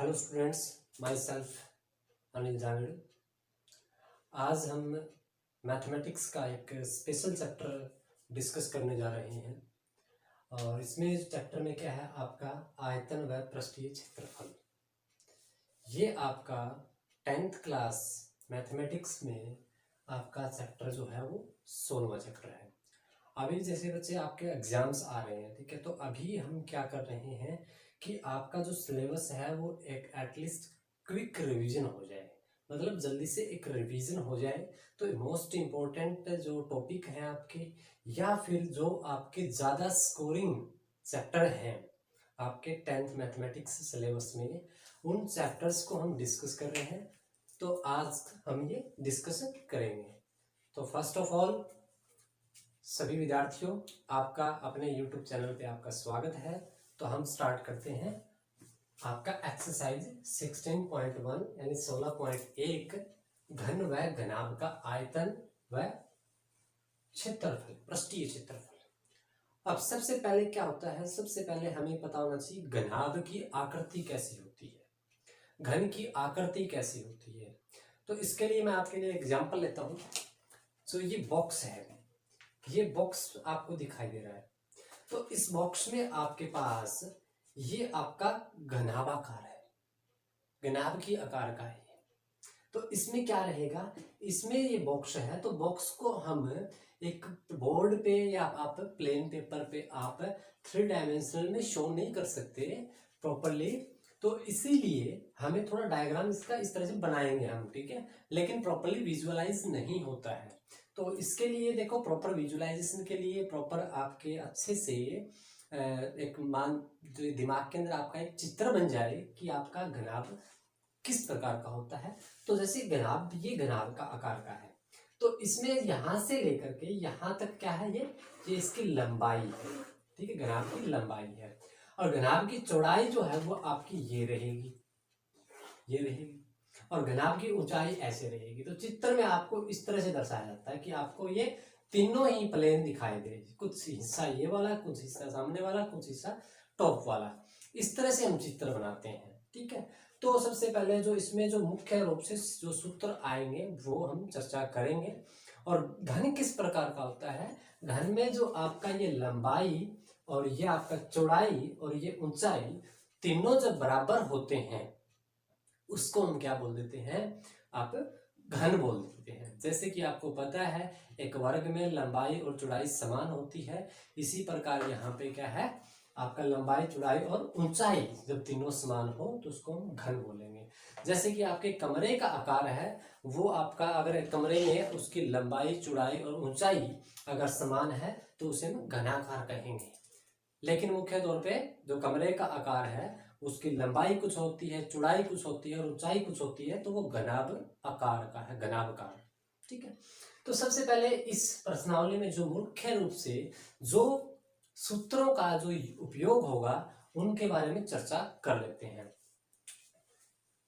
Hello students, my self Anil Jangad. आज हम mathematics का एक स्पेशल चैप्टर डिस्कस करने जा रहे हैं और इसमें चैप्टर में क्या है, आपका आयतन व पृष्ठीय क्षेत्रफल। ये आपका 10th क्लास मैथमेटिक्स में आपका चैप्टर जो है वो 16वां चैप्टर है। अभी जैसे बच्चे आपके एग्जाम्स आ रहे हैं, ठीक है, तो अभी हम क्या कर रहे हैं कि आपका जो सिलेबस है वो एक एटलीस्ट क्विक रिवीजन हो जाए, मतलब जल्दी से एक रिवीजन हो जाए। तो मोस्ट इम्पोर्टेंट जो टॉपिक है आपके, या फिर जो आपके ज़्यादा स्कोरिंग चैप्टर हैं आपके 10th मैथमेटिक्स सिलेबस में, उन चैप्टर्स को हम डिस्कस कर रहे हैं। तो आज हम ये डिस्कशन करेंगे। तो फर्स्ट ऑफ ऑल सभी विद्यार्थियों, आपका अपने YouTube चैनल पे आपका स्वागत है। तो हम स्टार्ट करते हैं आपका एक्सरसाइज 16.1 यानी 16.1 घन व घनाभ का आयतन व क्षेत्रफल, पृष्ठीय क्षेत्रफल। अब सबसे पहले क्या होता है, सबसे पहले हमें पता होना चाहिए घनाभ की आकृति कैसी होती है, घन की आकृति कैसी होती है। तो इसके लिए मैं आपके लिए एग्जांपल लेता हूं। तो ये बॉक्स है, ये बॉक्स आपको दिखाई दे रहा है। तो इस बॉक्स में आपके पास ये आपका घनाभाकार है, घनाभ की आकार का है। तो इसमें क्या रहेगा, इसमें ये बॉक्स है, तो बॉक्स को हम एक बोर्ड पे या आप प्लेन पेपर पे आप 3 डायमेंशनल में शो नहीं कर सकते प्रॉपरली। तो इसीलिए हमें थोड़ा डायग्राम इसका इस तरह से बनाएंगे हम, ठीक है, लेकिन प्रॉपरली विजुअलाइज नहीं होता है। तो इसके लिए देखो, प्रॉपर विजुअलाइजेशन के लिए प्रॉपर आपके अच्छे से एक दिमाग के अंदर आपका एक चित्र बन जाए कि आपका घनाभ किस प्रकार का होता है। तो जैसे घनाभ, ये घनाभ का आकार का है, तो इसमें यहां से लेकर के यहां तक क्या है, ये इसकी लंबाई है, ठीक है, घनाभ की लंबाई है। और घनाभ की चौड़ाई जो है वो आपकी ये रहेगी, ये रहेगी, और घनाभ की ऊंचाई ऐसे रहेगी। तो चित्र में आपको इस तरह से दर्शाया जाता है कि आपको ये तीनों ही प्लेन दिखाई दे, कुछ हिस्सा ये वाला, कुछ हिस्सा सामने वाला, कुछ हिस्सा टॉप वाला। इस तरह से हम चित्र बनाते हैं, ठीक है। तो सबसे पहले जो इसमें जो मुख्य रूप से जो सूत्र आएंगे वो हम चर्चा करेंगे। और घन किस प्रकार का होता है, घन में जो आपका ये लंबाई और ये आपका चौड़ाई और ये ऊंचाई तीनों जब बराबर होते हैं उसको हम क्या बोल देते हैं, आप घन बोल देते हैं। जैसे कि आपको पता है एक वर्ग में लंबाई और चौड़ाई समान होती है, इसी प्रकार यहाँ पे क्या है, आपका लंबाई, चौड़ाई और ऊंचाई जब तीनों समान हो तो उसको हम घन बोलेंगे। जैसे कि आपके कमरे का आकार है, वो आपका अगर कमरे में उसकी लंबाई, चौड़ाई और ऊंचाई अगर समान है तो उसे हम घनाकार कहेंगे। लेकिन मुख्य तौर पे जो कमरे का आकार है उसकी लंबाई कुछ होती है, चौड़ाई कुछ होती है और ऊंचाई कुछ होती है, तो वो घनाभ आकार का है, घनाभकार, ठीक है। तो सबसे पहले इस प्रश्नावली में जो मुख्य रूप से जो सूत्रों का जो उपयोग होगा उनके बारे में चर्चा कर लेते हैं।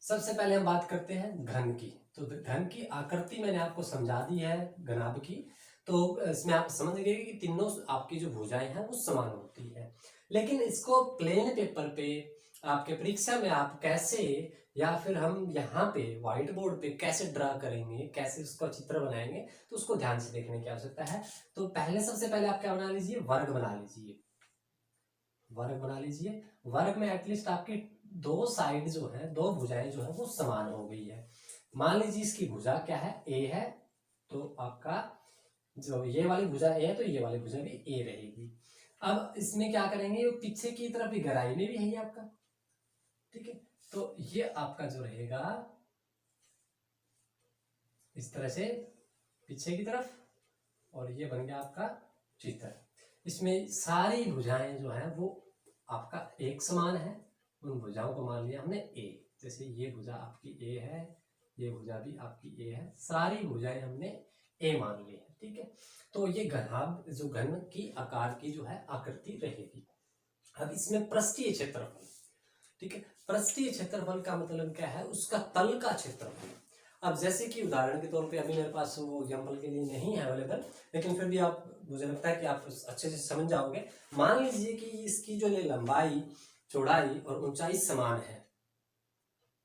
सबसे पहले हम बात करते हैं घन की। तो घन की आकृति मैंने आपको समझा दी है घनाभ की, तो इसमें आप समझ गए कि तीनों आपकी जो भुजाएं हैं वो समान होती है। लेकिन इसको प्लेन पेपर पे आपके परीक्षा में आप कैसे, या फिर हम यहाँ पे व्हाइट बोर्ड पे कैसे ड्रा करेंगे, कैसे उसका चित्र बनाएंगे, तो उसको ध्यान से देखने की आवश्यकता है। तो पहले सबसे पहले आप क्या बना लीजिए, वर्ग बना लीजिए, वर्ग बना लीजिए। वर्ग में एटलीस्ट आपकी दो साइड जो है, दो भुजाएं जो है वो समान हो गई है। मान लीजिए इसकी भुजा क्या है, ए है, तो आपका जो ये वाली भुजा ए है तो ये वाली भुजा भी ए रहेगी। अब इसमें क्या करेंगे, पीछे की तरफ भी गहराई में भी है ये आपका, ठीक है। तो ये आपका जो रहेगा इस तरह से पीछे की तरफ, और ये बन गया आपका चित्र। इसमें सारी भुजाएं जो है वो आपका एक समान है। उन भुजाओं को मान लिया हमने ए, जैसे ये भुजा आपकी ए है, ये भुजा भी आपकी ए है, सारी भुजाएं हमने ए मान ली है, ठीक है। तो ये घनाभ, जो घन की आकार की जो है आकृति रहेगी। अब इसमें पृष्ठीय क्षेत्रफल, ठीक है, पृष्ठीय क्षेत्रफल का मतलब क्या है, उसका तल का क्षेत्रफल। अब जैसे कि उदाहरण के तौर पे अभी मेरे पास वो एग्जांपल के लिए नहीं है अवेलेबल, लेकिन फिर भी आप, मुझे लगता है कि आप अच्छे से समझ जाओगे। मान लीजिए कि इसकी जो लंबाई, चौड़ाई और ऊंचाई समान है,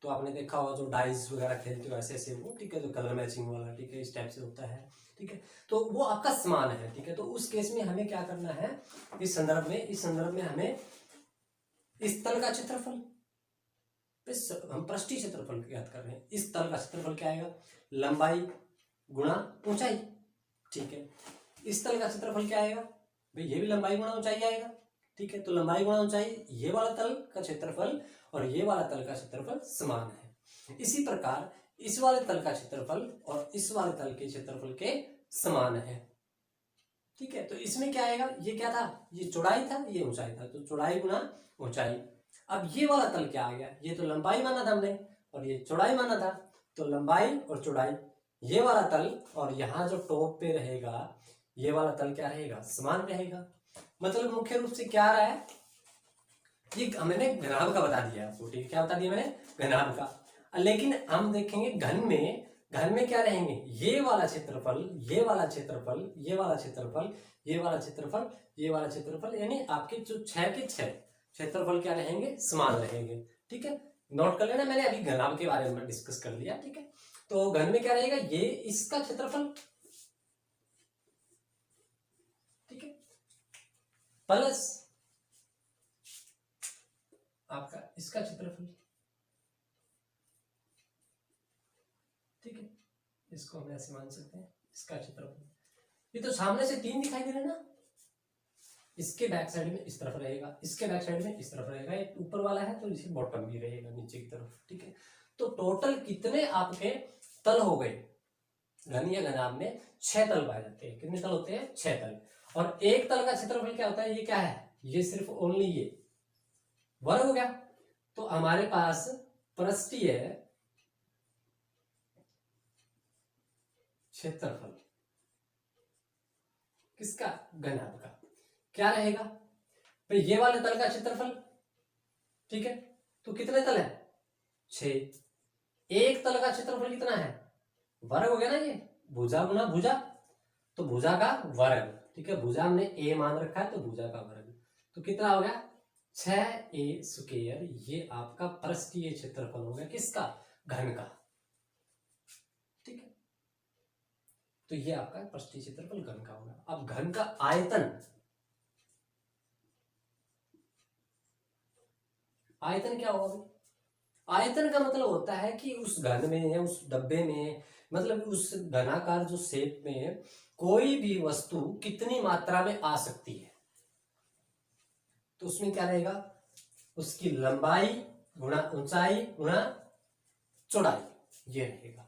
तो आपने देखा होगा जो डाइस वगैरह खेलते हो ऐसे ऐसे वो, ठीक है, जो कलर मैचिंग वाला, ठीक है, इस टाइप से होता है, ठीक है। तो वो आपका समान है, ठीक है। तो उस केस में हमें क्या करना है, इस संदर्भ में हमें इस तल का क्षेत्रफल, हम पृष्ठीय क्षेत्रफल की बात कर रहे हैं, इस तल का क्षेत्रफल क्या आएगा, लंबाई गुणा ऊंचाई, ठीक है। इस तल का क्षेत्रफल क्या आएगा भाई, ये भी लंबाई गुणा ऊंचाई आएगा, ठीक है। तो लंबाई गुणा ऊंचाई, ये वाला तल का क्षेत्रफल और ये वाला तल का क्षेत्रफल समान है। इसी प्रकार इस वाले तल का क्षेत्रफल और इस वाले तल के क्षेत्रफल के समान है, ठीक है। तो इसमें क्या आएगा, ये क्या था, ये चौड़ाई था, ये ऊंचाई था, तो चौड़ाई गुणा ऊंचाई। अब ये वाला तल क्या आ गया, ये तो लंबाई माना था हमने और ये चौड़ाई माना था, तो लंबाई और चौड़ाई, ये वाला तल और यहाँ जो टॉप पे रहेगा ये वाला तल क्या रहेगा, समान रहेगा। मतलब मुख्य रूप से क्या आ रहा है, ये मैंने घनाभ का बता दिया आपको, ठीक है, क्या बता दिया मैंने, घनाभ का। लेकिन हम देखेंगे घन में क्या रहेंगे, ये वाला क्षेत्रफल, ये वाला क्षेत्रफल, ये वाला क्षेत्रफल, ये वाला क्षेत्रफल, ये वाला क्षेत्रफल, यानी आपके जो 6 के 6 क्षेत्रफल क्या रहेंगे, समान रहेंगे, ठीक है। नोट कर लेना, मैंने अभी घनाभ के बारे में डिस्कस कर लिया, ठीक है। तो घन में क्या रहेगा, ये इसका क्षेत्रफल, ठीक है, प्लस आपका इसका क्षेत्रफल, ठीक है। इसको हम ऐसे मान सकते हैं, इसका क्षेत्रफल। ये तो सामने से 3 दिखाई दे रहे हैं ना, इसके बैक साइड में इस तरफ रहेगा, इसके बैक साइड में इस तरफ रहेगा, एक ऊपर वाला है तो इसे बॉटम भी रहेगा नीचे की तरफ, ठीक है। तो टोटल कितने आपके तल हो गए, घन या घनाभ में 6 तल पाए जाते हैं। कितने तल होते हैं, 6 तल। और एक तल का क्षेत्रफल क्या होता है, ये क्या है, ये सिर्फ ओनली ये वर्ग हो गया। तो हमारे पास पृष्ठीय क्षेत्रफल किसका, घनाभ का क्या रहेगा भाई, ये वाले तल का क्षेत्रफल, ठीक है। तो कितने तल है, 6। एक तल का क्षेत्रफल कितना है, वर्ग हो गया ना, ये भुजा गुना भुजा, तो भुजा का वर्ग, ठीक है। भुजा हमने a मान रखा है तो भुजा का वर्ग, तो कितना हो गया 6a²। ये आपका पृष्ठीय क्षेत्रफल हो गया किसका, घन का, ठीक है। तो ये आपका पृष्ठीय क्षेत्रफल घन का होगा। अब घन का आयतन, आयतन क्या होगा, आयतन का मतलब होता है कि उस घन में या उस डब्बे में, मतलब उस घनाकार जो शेप में कोई भी वस्तु कितनी मात्रा में आ सकती है। तो उसमें क्या रहेगा, उसकी लंबाई गुणा ऊंचाई गुणा चौड़ाई, ये रहेगा।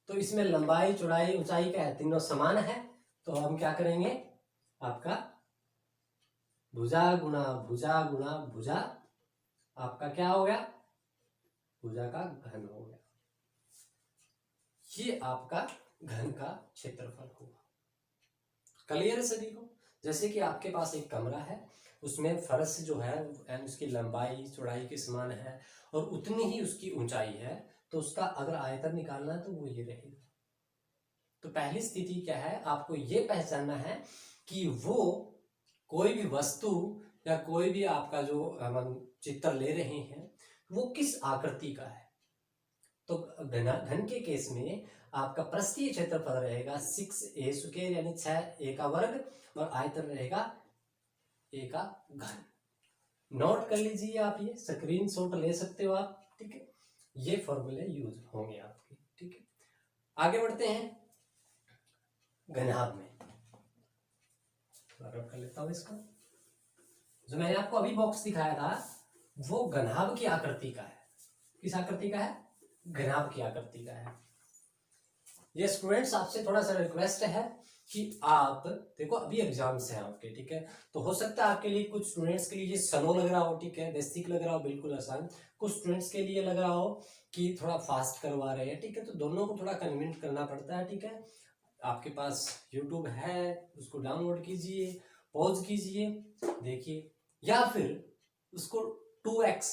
तो इसमें लंबाई चौड़ाई ऊंचाई क्या है, तीनों समान है। तो हम क्या करेंगे, आपका भुजा गुणा भुजा गुणा भुजा, आपका क्या हो गया, भुजा का घन हो गया। ये आपका घन का क्षेत्रफल होगा। क्लियर है सभी को। जैसे कि आपके पास एक कमरा है, उसमें फर्श जो है उसकी लंबाई चौड़ाई के समान है और उतनी ही उसकी ऊंचाई है, तो उसका अगर आयतन निकालना है तो वो ये रहेगा। तो पहली स्थिति क्या है, आपको ये पहचानना है कि वो कोई भी वस्तु या कोई भी आपका जो हम चित्र ले रहे हैं वो किस आकृति का है। तो घन के केस में आपका पृष्ठीय क्षेत्रफल रहेगा 6a² यानी 6a का वर्ग, और आयतन रहेगा a का घन। नोट कर लीजिए आप, ये स्क्रीनशॉट ले सकते हो आप, ठीक है। ये फॉर्मूले यूज होंगे आपके, ठीक है। आगे बढ़ते हैं घनाभ में, रब कर लेता हूं इसको। जो मैंने आपको अभी बॉक्स दिखाया था वो घनाभ की आकृति का है। किस आकृति का है, घनाभ की आकृति का है। ये स्टूडेंट्स आपसे थोड़ा सा रिक्वेस्ट है कि आप देखो अभी एग्जाम्स हैं आपके, ठीक है। तो हो सकता है आपके लिए, कुछ स्टूडेंट्स के लिए ये स्लो लग रहा हो, ठीक है, बेसिक लग रहा हो, बिल्कुल आसान। कुछ स्टूडेंट्स के लिए लग रहा हो कि थोड़ा फास्ट करवा रहे हैं, ठीक है। तो दोनों को थोड़ा कन्विंस करना पड़ता है, ठीक है। आपके पास यूट्यूब है, उसको डाउनलोड कीजिए, पॉज कीजिए, देखिए, या फिर उसको 2x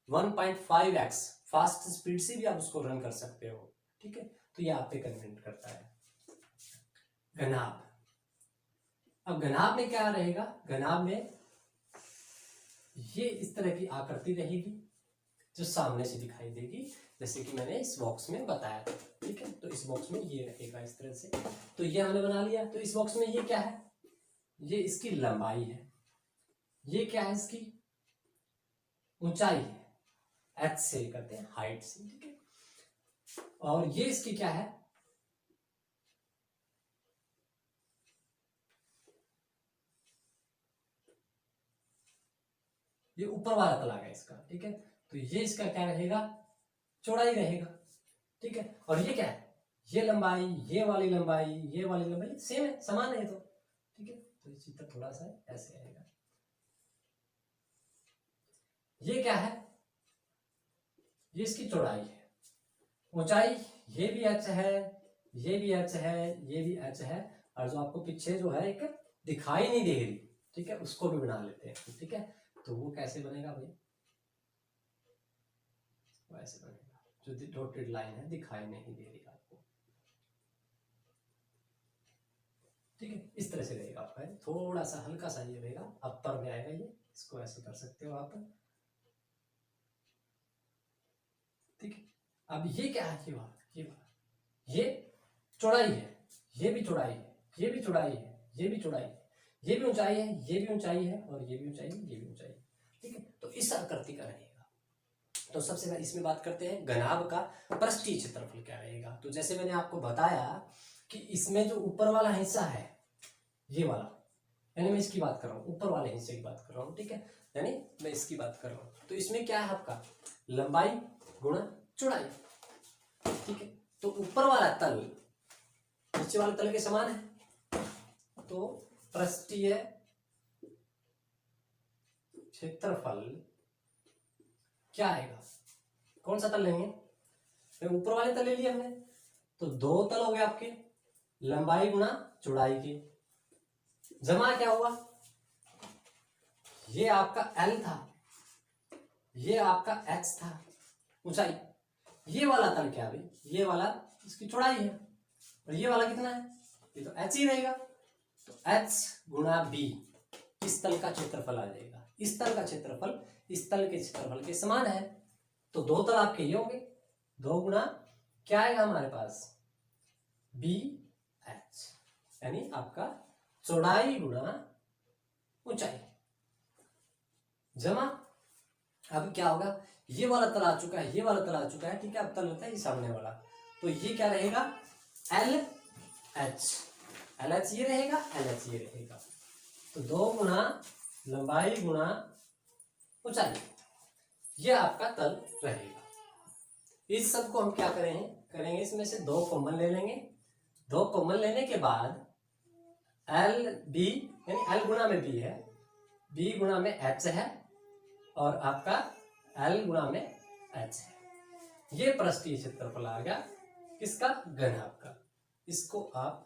1.5x फास्ट स्पीड से भी आप उसको रन कर सकते हो, ठीक है। तो ये आप पे कन्विंस करता है। घनाभ, अब घनाभ में क्या रहेगा, घनाभ में ये इस तरह की आकृति रहेगी, जो सामने से दिखाई देगी, जैसे कि मैंने इस बॉक्स में बताया था, ठीक है। तो इस बॉक्स में ये रहेगा इस तरह से। तो ये हमने बना लिया। तो इस बॉक्स में ये क्या है, ये इसकी लंबाई है, ये क्या है, इसकी ऊंचाई है, h से करते हैं हाइट से, ठीक है। और ये इसकी क्या है, ये ऊपर वाला तल आ गया इसका, ठीक है। तो ये इसका क्या रहेगा, चौड़ाई रहेगा, ठीक है। और ये क्या है, ये लंबाई, ये वाली लंबाई, ये वाली लंबाई सेम है, समान है तो, ठीक है। तो ये चित्र थोड़ा सा ऐसे आएगा। ये क्या है, ये इसकी चौड़ाई है, ऊंचाई ये भी h है, ये भी h है, ये भी h है। और जो आपको पीछे जो है एक दिखाई नहीं दे रही, ठीक है, उसको भी बना लेते हैं, ठीक है। तो वो कैसे बनेगा भाई, वो ऐसे बनेगा, जो डॉटेड लाइन है दिखाई नहीं दे रही आपको, ठीक है। इस तरह से रहेगा आपका, थोड़ा सा हल्का सा ये रहेगा, अपर में आएगा ये, इसको ऐसे कर सकते हो आप, ठीक है। अब ये क्या है, ये चौड़ाई है, ये भी चौड़ाई है, ये भी चौड़ाई है, ये भी चौड़ाई है, ये भी ऊंचाई है, ये भी ऊंचाई है, और ये भी ऊंचाई है, ये भी ऊंचाई है, ठीक है। तो इस आकृति का रहेगा। तो सबसे पहले इसमें बात करते हैं घनाभ का पृष्ठीय क्षेत्रफल क्या रहेगा। तो जैसे मैंने आपको बताया कि इसमें जो ऊपर वाला हिस्सा है, ये वाला, यानी मैं इसकी बात कर रहा हूँ, ऊपर वाले हिस्से की बात कर रहा हूँ, ठीक है, यानी मैं इसकी बात कर रहा हूँ। तो इसमें क्या है आपका, लंबाई गुणा चौड़ाई, ठीक है। तो ऊपर वाला तल नीचे वाले तल के समान है, तो पृष्ठीय क्षेत्रफल क्या आएगा, कौन सा तल लेंगे, ऊपर वाले तल ले लिए हमने, तो दो तल हो गए आपके, लंबाई गुणा चौड़ाई के, जमा क्या हुआ, ये आपका L था, ये आपका H था ऊंचाई, ये वाला तल क्या भाई, ये वाला इसकी चौड़ाई है, और ये वाला कितना है, ये तो h ही रहेगा। तो h गुणा b इस तल का क्षेत्रफल आ जाएगा, इस तल का क्षेत्रफल इस तल के क्षेत्रफल के समान है। तो दो तल आपके ये होंगे, दो गुणा क्या आएगा हमारे पास, बी एच, यानी आपका चौड़ाई गुणा ऊंचाई, जमा, अब क्या होगा, ये वाला तल आ चुका है, ये वाला तल आ चुका है, ठीक है। अब तल होता है ये सामने वाला, तो ये क्या रहेगा, एल एच, एल एच ये रहेगा, एल एच ये रहेगा। तो दो गुणा लंबाई गुणा ऊंचाई, ये आपका तल रहेगा। इस सब को हम क्या करेंगे, इसमें से दो कॉमन ले लेंगे, दो कॉमन लेने के बाद एल बी, यानी एल गुणा में बी है, बी गुणा में एच है, और आपका एल गुणा में एच है। ये पृष्ठीय क्षेत्रफल आ गया किसका, घनाभ का। इसको आप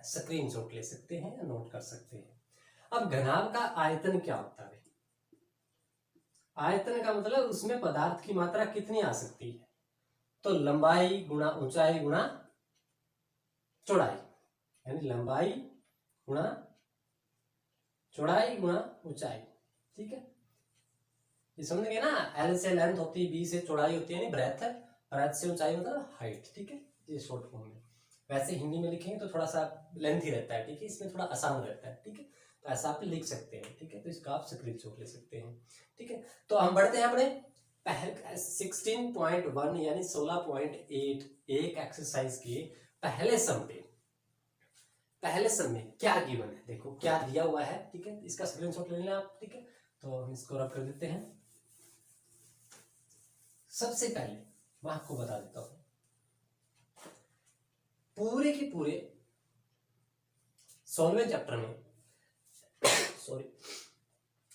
स्क्रीनशॉट ले सकते हैं या नोट कर सकते हैं। अब घनाभ का आयतन क्या होता है, आयतन का मतलब उसमें पदार्थ की मात्रा कितनी आ सकती है। तो लंबाई गुणा ऊंचाई गुणा चौड़ाई, यानी लंबाई गुणा चौड़ाई गुणा ऊंचाई, ठीक है। ये समझ गए ना, एल से लेंथ होती है, बी से चौड़ाई होती है यानी ब्रेथ, और एच से ऊंचाई मतलब हाइट, ठीक है। ये शॉर्ट फॉर्म में, वैसे हिंदी में लिखेंगे तो थोड़ा सा लेंथ ही रहता है, ठीक है, इसमें थोड़ा आसान रहता है, ठीक है। तो ऐसा आप लिख सकते हैं, ठीक है। तो इसका आप स्क्रीनशॉट ले सकते हैं, ठीक है। तो हम बढ़ते हैं अपने 16.1 यानी 16.8 एक एक्सरसाइज के पहले सम पे। पहले सम में क्या गिवन है, देखो क्या दिया हुआ है, ठीक है। इसका स्क्रीनशॉट ले लेना आप, ठीक है। तो हम इसको रब कर देते हैं। सबसे पहले मैं आपको बता देता हूं, पूरे के पूरे 16वें चैप्टर में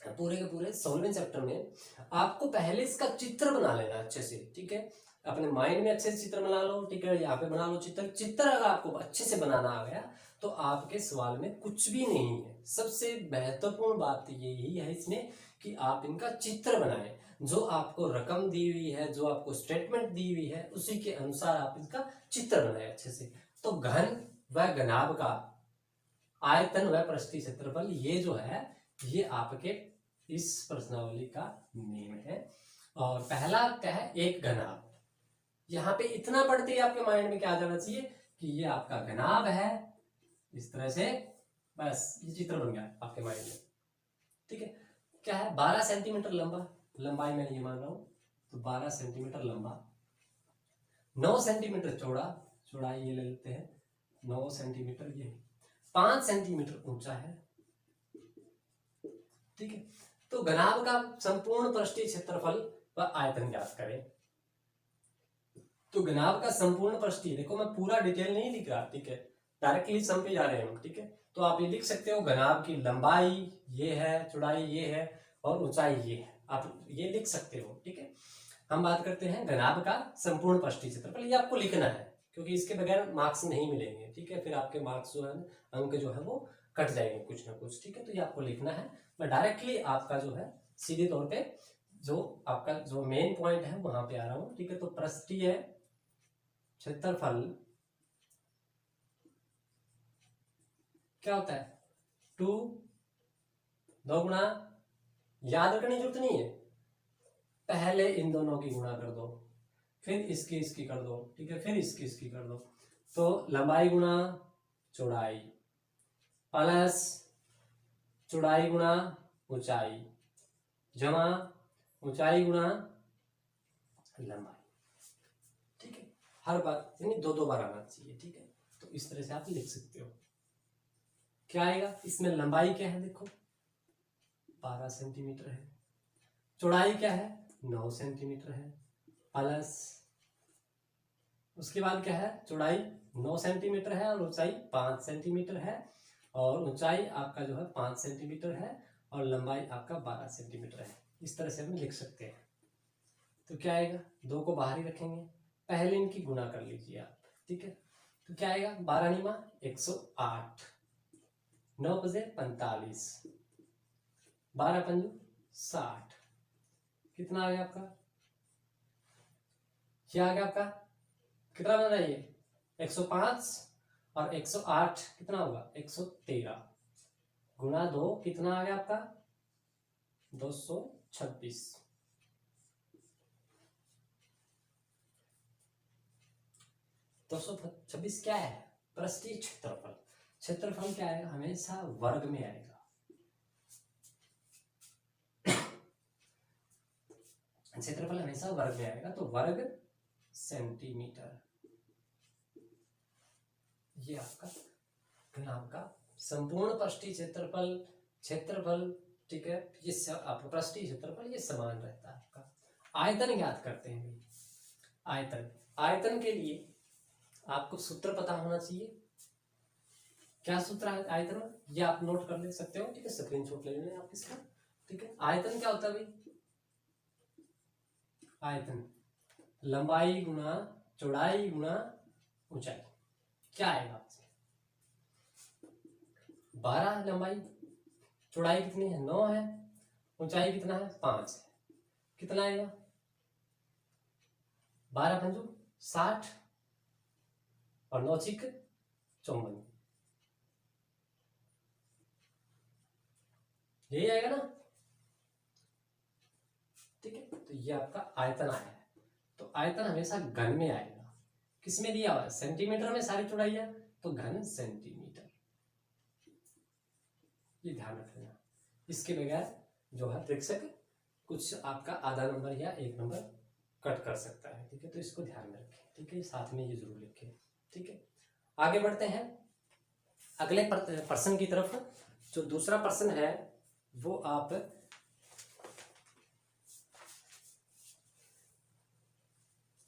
पूरे के पूरे 16वें चैप्टर में आपको पहले इसका चित्र बना लेना अच्छे से, ठीक है। अपने माइंड में अच्छे से चित्र बना लो, ठीक है। यहाँ पे बना लो चित्र अगर आपको अच्छे से बनाना आ गया तो आपके सवाल में कुछ भी नहीं है। सबसे महत्वपूर्ण बात यही है इसमें कि आप इनका चित्र बनाएं, जो आपको रकम दी हुई है, जो आपको स्टेटमेंट दी हुई है, उसी के अनुसार आप इसका चित्र बनाएं अच्छे से। तो घन व घनाभ का आयतन व पृष्ठीय क्षेत्रफल, ये जो है ये आपके इस प्रश्नावली का नेम है। और पहला क्या है, एक घनाभ। यहाँ पे इतना पढ़ते ही आपके माइंड में क्या आ जाना चाहिए कि ये आपका घनाभ है, इस तरह से, बस ये चित्र बन गया आपके माइंड में। ठीक है, क्या है, 12 सेंटीमीटर लंबा, लंबाई मैं ये मान रहा हूं, तो 12 सेंटीमीटर लंबा, 9 सेंटीमीटर चौड़ा, चौड़ाई ये ले लेते हैं 9 सेंटीमीटर, ये 5 सेंटीमीटर ऊंचा है। ठीक है, तो घनाभ का संपूर्ण पृष्ठीय क्षेत्रफल व आयतन ज्ञात करें। तो घनाभ का संपूर्ण पृष्ठीय, देखो मैं पूरा डिटेल नहीं लिख रहा, ठीक है, डायरेक्टली सम पे जा रहे हैं हम। ठीक है, तो आप ये लिख सकते हो घनाभ की लंबाई ये है, चौड़ाई ये है और ऊंचाई ये है, आप ये लिख सकते हो। ठीक है, हम बात करते हैं घनाभ का संपूर्ण पृष्ठीय क्षेत्रफल, ये आपको लिखना है क्योंकि इसके बगैर मार्क्स नहीं मिलेंगे। ठीक है, फिर आपके मार्क्स जो है, अंक जो है वो कट जाएंगे कुछ ना कुछ। ठीक है, तो ये आपको लिखना है। मैं डायरेक्टली आपका जो है सीधे तौर पे जो आपका जो मेन पॉइंट है वहां पे आ रहा हूं। ठीक है, तो पृष्ठीय क्षेत्रफल क्या होता है, 2 गुणा, याद रखने की जरूरत नहीं है, पहले इन दोनों की गुणा कर दो, फिर इसकी कर दो। ठीक है, फिर इसकी कर दो, तो लंबाई गुणा चौड़ाई प्लस चौड़ाई गुणा ऊंचाई जमा ऊंचाई गुणा लंबाई। ठीक है, हर बार यानी 2 बार आना चाहिए। ठीक है, तो इस तरह से आप लिख सकते हो। क्या आएगा इसमें, लंबाई क्या है, देखो 12 सेंटीमीटर है, चौड़ाई क्या है 9 सेंटीमीटर है, प्लस उसके बाद क्या है, चौड़ाई 9 सेंटीमीटर है और ऊंचाई 5 सेंटीमीटर है, और ऊंचाई आपका जो है 5 सेंटीमीटर है और लंबाई आपका 12 सेंटीमीटर है। इस तरह से हम लिख सकते हैं। तो क्या आएगा, 2 को बाहर ही रखेंगे, पहले इनकी गुणा कर लीजिए आप। ठीक है, तो क्या आएगा, 12 × 108, 9 × 45, 12 × 5 60, कितना आ गया आपका, क्या आ गया आपका, कितना बन रहा है ये 105 और 108 कितना होगा 113, गुणा 2 कितना आ गया आपका 226। दो सौ छब्बीस क्या है, पृष्ठीय क्षेत्रफल। क्षेत्रफल क्या है, हमेशा वर्ग में आएगा। क्षेत्रफल हमेशा वर्ग में आएगा, तो वर्ग सेंटीमीटर, ये आपका घनाभ का संपूर्ण पृष्ठीय क्षेत्रफल, क्षेत्रफल। ठीक है, ये आपका पृष्ठीय क्षेत्रफल ये समान रहता है आपका। आयतन ज्ञात करते हैं भाई, आयतन, आयतन के लिए आपको सूत्र पता होना चाहिए। क्या सूत्र है आयतन, ये आप नोट कर ले सकते हो। ठीक है, स्क्रीनशॉट ले लेना आप इसका। ठीक है, आयतन क्या होता है भाई, आयतन लंबाई गुणा चौड़ाई गुणा ऊंचाई। क्या आएगा आपसे, 12 लंबाई, चौड़ाई कितनी है 9 है, ऊंचाई कितना है 5 है, कितना आएगा 12 × 5 60 और 9 × 6 54, यही आएगा ना। ठीक है, तो ये आपका आयतन आया है। तो आयतन हमेशा घन में आएगा, किसमें दिया हुआ है सेंटीमीटर में सारी चौड़ाइयां, तो घन सेंटीमीटर, ये ध्यान रखना। इसके बगैर जो है प्रेक्षक कुछ आपका आधा नंबर या 1 नंबर कट कर सकता है। ठीक है, तो इसको ध्यान में रखें। ठीक है, साथ में ये जरूर लिखें। ठीक है, आगे बढ़ते हैं अगले प्रश्न की तरफ। जो दूसरा प्रश्न है वो आप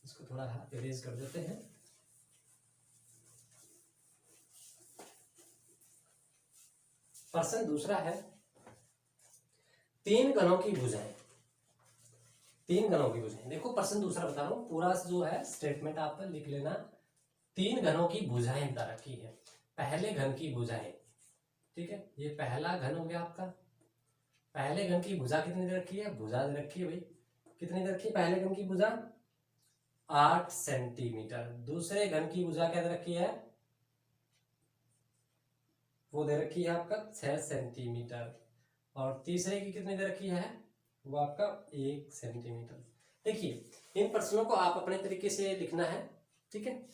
इसको थोड़ा इरेज कर देते हैं। प्रश्न दूसरा है, 3 घनों की भुजाएं, 3 घनों की भुजाएं। देखो प्रश्न दूसरा बता रहा हूं, पूरा जो है स्टेटमेंट आप लिख लेना। 3 घनों की भुजाएं बता रखी है, पहले घन की भुजाएं। ठीक है, ये पहला घन हो गया आपका, पहले घन की भुजा कितनी दे रखी है, भुजा दे रखी है भाई, कितनी दे रखी है पहले घन की भुजा 8 सेंटीमीटर। दूसरे घन की भुजा क्या दे रखी है, वो दे रखी है आपका 6 सेंटीमीटर, और तीसरे की कितनी दे रखी है वो आपका 1 सेंटीमीटर। देखिए इन प्रश्नों को आप अपने तरीके से लिखना है, ठीक है।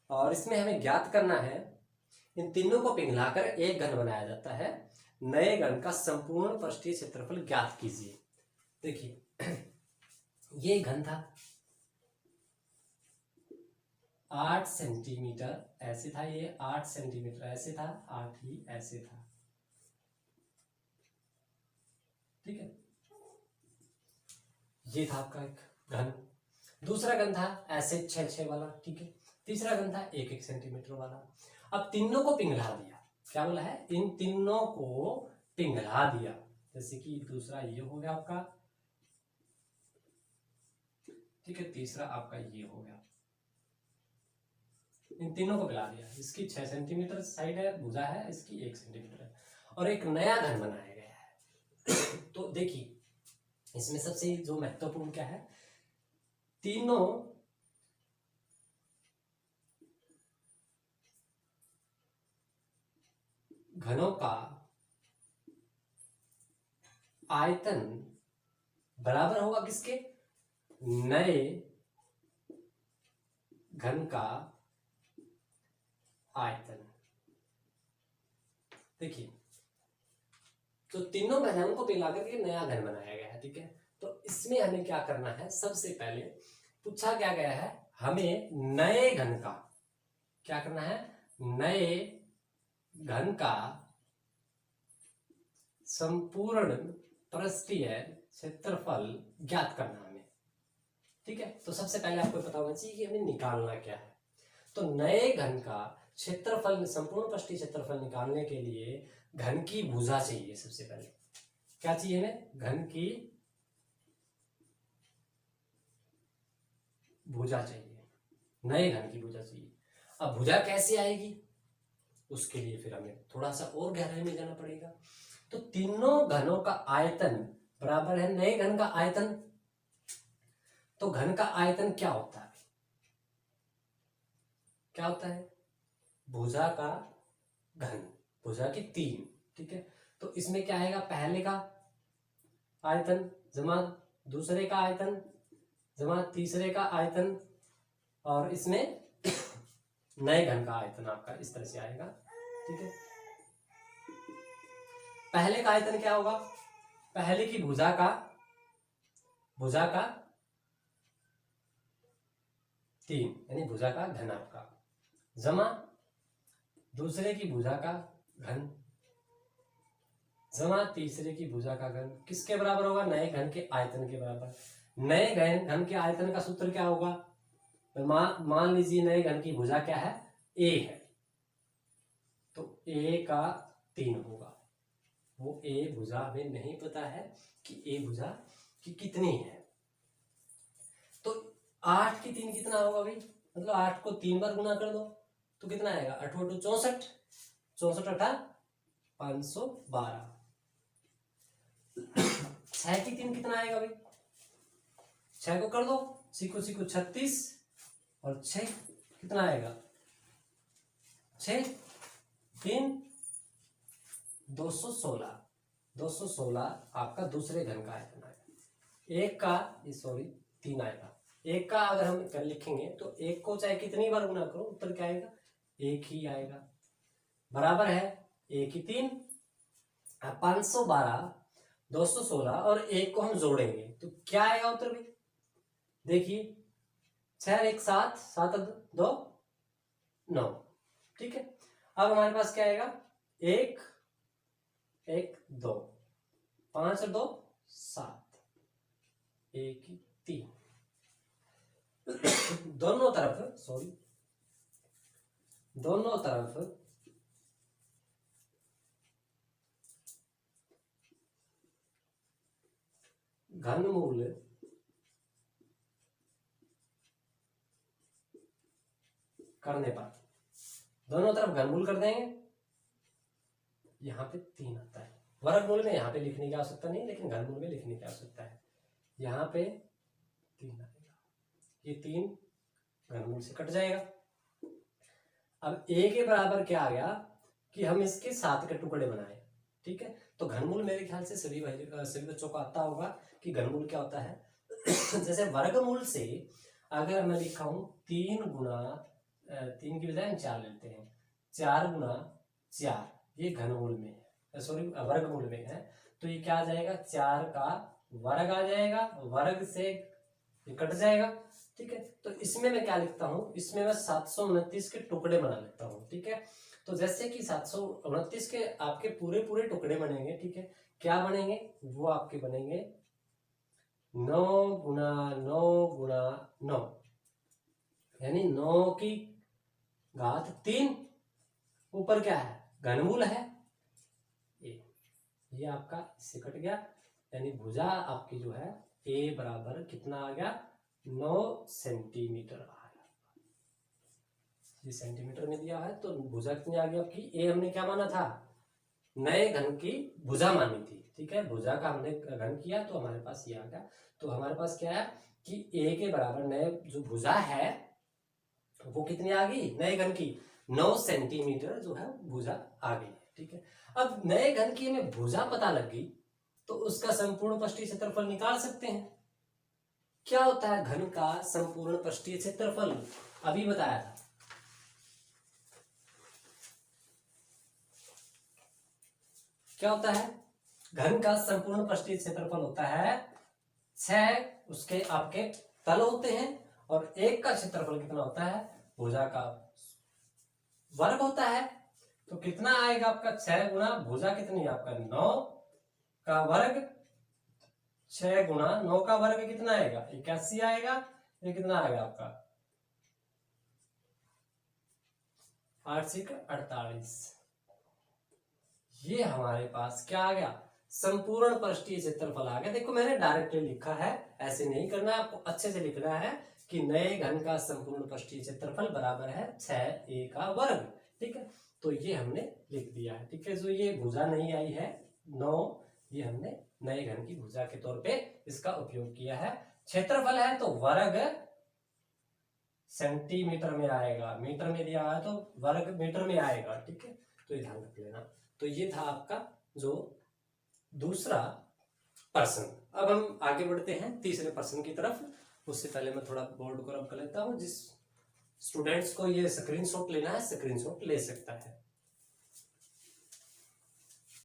और इसमें हमें ज्ञात करना है, इन तीनों को पिघलाकर एक घन बनाया जाता है, नए घन का संपूर्ण पृष्ठीय क्षेत्रफल ज्ञात कीजिए। देखिए ये घन था 8 सेंटीमीटर ऐसे था, ये 8 सेंटीमीटर ऐसे था, 8 ही ऐसे था, ठीक है। ये था आपका एक घन। दूसरा घन था ऐसे 6-6 वाला, ठीक है। तीसरा घन था 1-1 सेंटीमीटर वाला। अब तीनों को पिघला दिया, क्या बोला है, इन तीनों को पिघला दिया। जैसे कि दूसरा ये हो गया आपका, ठीक है, तीसरा आपका ये हो गया, इन तीनों को पिघला दिया। इसकी 6 सेंटीमीटर साइड है, भुजा है, इसकी 1 सेंटीमीटर है, और एक नया घन बनाया गया है। तो देखिए इसमें सबसे जो महत्वपूर्ण क्या है, तीनों घनों का आयतन बराबर होगा किसके, नए घन का आयतन। देखिए तो तीनों घनों को मिला करके नया घन बनाया गया है, ठीक है। तो इसमें हमें क्या करना है, सबसे पहले पूछा क्या गया है, हमें नए घन का क्या करना है, नए घन का संपूर्ण पृष्ठीय क्षेत्रफल ज्ञात करना हमें, ठीक है। तो सबसे पहले आपको पता होना चाहिए कि हमें निकालना क्या है। तो नए घन का क्षेत्रफल, संपूर्ण पृष्ठीय क्षेत्रफल निकालने के लिए घन की भुजा चाहिए। सबसे पहले क्या चाहिए हमें, घन की भुजा चाहिए, नए घन की भुजा चाहिए। अब भुजा कैसे आएगी, उसके लिए फिर हमें थोड़ा सा और गहराई में जाना पड़ेगा। तो तीनों घनों का आयतन बराबर है नए घन का आयतन। तो घन का आयतन क्या होता है, क्या होता है, भुजा का घन, भुजा की 3, ठीक है। तो इसमें क्या आएगा, पहले का आयतन जमा दूसरे का आयतन जमा तीसरे का आयतन, और इसमें नए घन का आयतन आपका इस तरह से आएगा, ठीक है। पहले का आयतन क्या होगा, पहले की भुजा का 3 यानी भुजा का घन आपका, जमा दूसरे की भुजा का घन जमा तीसरे की भुजा का घन, किसके बराबर होगा, नए घन के आयतन के बराबर। नए घन के आयतन का सूत्र क्या होगा, मान लीजिए नए घन की भुजा क्या है, a है, तो a का 3 होगा। वो a भुजा हमें नहीं पता है कि a भुजा की कितनी है। तो 8 की 3 कितना होगा भाई, मतलब 8 को 3 बार गुना कर दो तो कितना आएगा, 8 × 2 64, 64 8 512। 6 की 3 कितना आएगा भाई, 6 को कर दो, सीखो 36, और 6 कितना आएगा, 6 3 216, 216 आपका दूसरे घन का आयतन आएगा। एक का सॉरी 3 आएगा, एक का अगर हम कर लिखेंगे तो एक को चाहे कितनी बार गुना करो उत्तर क्या आएगा, एक ही आएगा, बराबर है 1 की 3, 512 216 और एक को हम जोड़ेंगे तो क्या आएगा उत्तर भी, देखिए 6 1 7 7 2 9, ठीक है। अब हमारे पास क्या आएगा, 1 1 2 5 और 2 7, 1 3, दोनों तरफ घनमूल करने पर, दोनों तरफ घनमूल कर देंगे, यहाँ पे 3 आता है। वर्गमूल में यहाँ पे लिखने की आवश्यकता नहीं, लेकिन घनमूल में लिखने की आवश्यकता है। यहाँ पे 3 आएगा, ये 3 घनमूल से कट जाएगा। अब a के बराबर क्या आ गया कि हम इसके 7 के टुकड़े बनाए, ठीक है। तो घनमूल मेरे ख्याल से सभी बच्चों को आता होगा कि घनमूल क्या होता है। जैसे वर्गमूल से अगर मैं लिखा हूं 3 गुना 3 की बजाय 4 लेते हैं, 4 गुना 4, ये घनमूल में है, सॉरी वर्गमूल में है, तो ये क्या आ जाएगा, 4 का वर्ग आ जाएगा, वर्ग से ये कट जाएगा, ठीक है। तो इसमें मैं क्या लिखता हूं, इसमें मैं 729 के टुकड़े बना लेता हूं, ठीक है। तो जैसे कि 729 के आपके पूरे पूरे टुकड़े बनेंगे, ठीक है, क्या बनेंगे, वो आपके बनेंगे 9 गुना 9 गुना 9, यानी 9 की घात 3, ऊपर क्या है, घनमूल है, ये आपका इससे कट गया, यानी भुजा आपकी जो है ए बराबर कितना आ गया, 9 सेंटीमीटर आ गया। ये सेंटीमीटर में दिया है, तो भुजा कितनी आ गई आपकी, ए हमने क्या माना था, नए घन की भुजा मानी थी, ठीक है, भुजा का हमने घन किया तो हमारे पास ये आ गया। तो हमारे पास क्या है कि ए के बराबर नए जो भुजा है वो कितनी आ गई, नए घन की 9 सेंटीमीटर जो है भुजा आ गई, ठीक है। अब नए घन की हमें भुजा पता लग गई तो उसका संपूर्ण पृष्ठीय क्षेत्रफल निकाल सकते हैं। क्या होता है घन का संपूर्ण पृष्ठीय क्षेत्रफल, अभी बताया था, क्या होता है, घन का संपूर्ण पृष्ठीय क्षेत्रफल होता है 6 उसके आपके तल होते हैं और एक का क्षेत्रफल कितना होता है, भुजा का वर्ग होता है। तो कितना आएगा आपका, 6 गुना भुजा कितनी है आपका 9 का वर्ग, 6 गुना 9 का वर्ग कितना आएगा, 81 आएगा, ये कितना आएगा आपका 8×48, ये हमारे पास क्या आ गया, संपूर्ण पृष्ठीय क्षेत्रफल आ गया। देखो मैंने डायरेक्टली लिखा है, ऐसे नहीं करना है, आपको अच्छे से लिखना है कि नए घन का संपूर्ण पृष्ठीय क्षेत्रफल बराबर है 6a का वर्ग, ठीक है। तो ये हमने लिख दिया है, ठीक है। जो ये भुजा नहीं आई है 9, ये हमने नए घन की भुजा के तौर पे इसका उपयोग किया है। क्षेत्रफल है तो वर्ग सेंटीमीटर में आएगा, मीटर में दिया है तो वर्ग मीटर में आएगा, ठीक है। तो ये ध्यान रख लेना। तो ये था आपका जो दूसरा प्रश्न। अब हम आगे बढ़ते हैं तीसरे प्रश्न की तरफ। उससे पहले मैं थोड़ा बोर्ड को रब कर लेता हूं, जिस स्टूडेंट्स को ये स्क्रीनशॉट लेना है स्क्रीनशॉट ले सकता है।